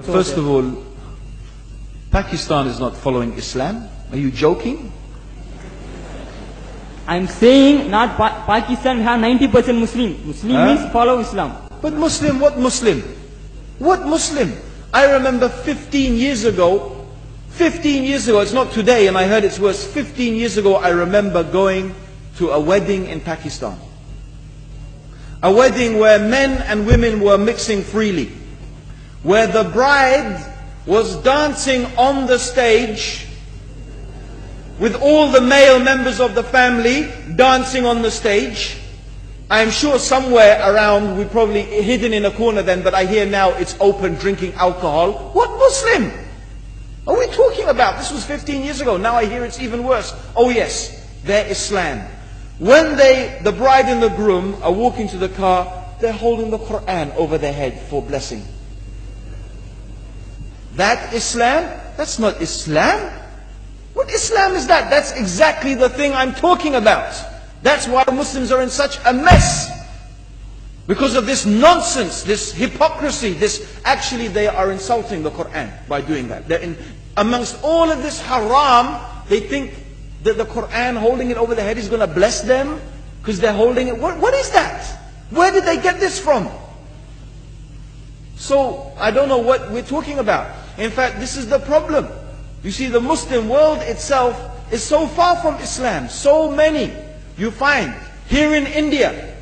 First of all, Pakistan is not following Islam. Are you joking? I'm saying not Pakistan have 90% Muslim. Muslim means follow Islam. But Muslim, what Muslim? What Muslim? I remember 15 years ago, it's not today and I heard it's worse. 15 years ago I remember going to a wedding in Pakistan. A wedding where men and women were mixing freely. Where the bride was dancing on the stage with all the male members of the family dancing on the stage. I'm sure somewhere around, we probably hidden in a corner then, but I hear now it's open, drinking alcohol. What Muslim are we talking about? This was 15 years ago. Now I hear it's even worse. Oh yes, they're Islam. When the bride and the groom are walking to the car, they're holding the Quran over their head for blessing. That Islam? That's not Islam. What Islam is that? That's exactly the thing I'm talking about. That's why Muslims are in such a mess. Because of this nonsense, this hypocrisy, actually they are insulting the Quran by doing that. Amongst all of this haram, they think that the Quran, holding it over the head, is going to bless them because they're holding it. What is that? Where did they get this from? So, I don't know what we're talking about. In fact, this is the problem. You see, the Muslim world itself is so far from Islam. So many you find here in India.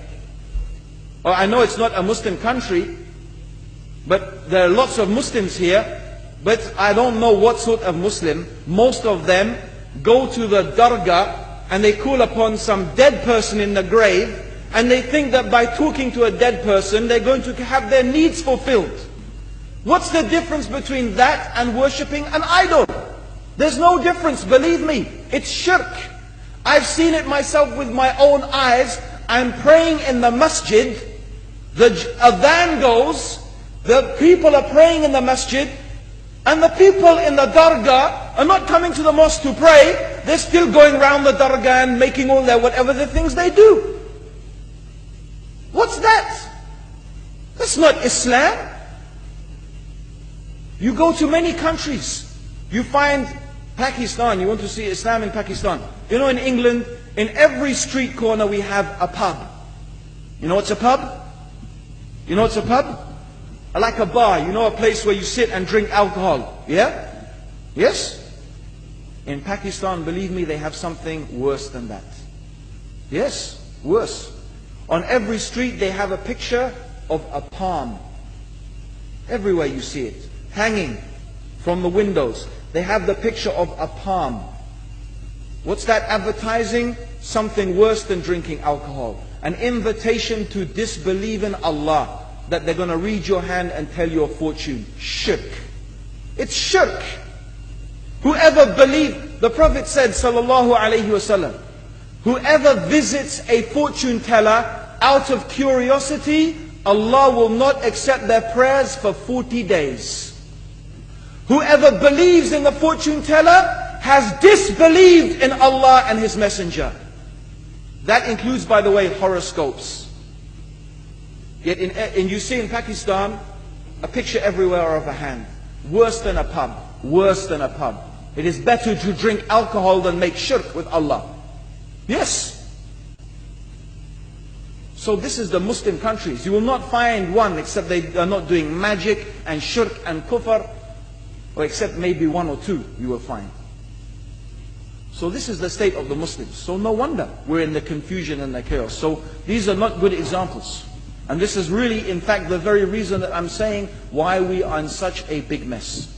Well, I know it's not a Muslim country, but there are lots of Muslims here. But I don't know what sort of Muslim. Most of them go to the dargah and they call upon some dead person in the grave, and they think that by talking to a dead person, they're going to have their needs fulfilled. What's the difference between that and worshipping an idol? There's no difference, believe me. It's shirk. I've seen it myself with my own eyes. I'm praying in the masjid. The azan goes. The people are praying in the masjid. And the people in the dargah are not coming to the mosque to pray. They're still going around the dargah and making all their whatever the things they do. What's that? That's not Islam. You go to many countries. You find Pakistan, you want to see Islam in Pakistan. You know, in England, in every street corner we have a pub. You know what's a pub? You know what's a pub? Like a bar, you know, a place where you sit and drink alcohol. Yeah? Yes? In Pakistan, believe me, they have something worse than that. Yes, worse. On every street they have a picture of a palm. Everywhere you see it, hanging from the windows. They have the picture of a palm. What's that advertising? Something worse than drinking alcohol. An invitation to disbelieve in Allah. That they're going to read your hand and tell your fortune. Shirk. It's shirk. Whoever believes, the Prophet said, sallallahu alaihi wasallam, whoever visits a fortune teller out of curiosity, Allah will not accept their prayers for 40 days. Whoever believes in the fortune teller has disbelieved in Allah and His Messenger. That includes, by the way, horoscopes. Yet you see in Pakistan, a picture everywhere of a hand. Worse than a pub. Worse than a pub. It is better to drink alcohol than make shirk with Allah. Yes. So this is the Muslim countries. You will not find one except they are not doing magic and shirk and kufr. Or except maybe one or two you will find. So this is the state of the Muslims. So no wonder we're in the confusion and the chaos. So these are not good examples. And this is really, in fact, the very reason that I'm saying why we are in such a big mess.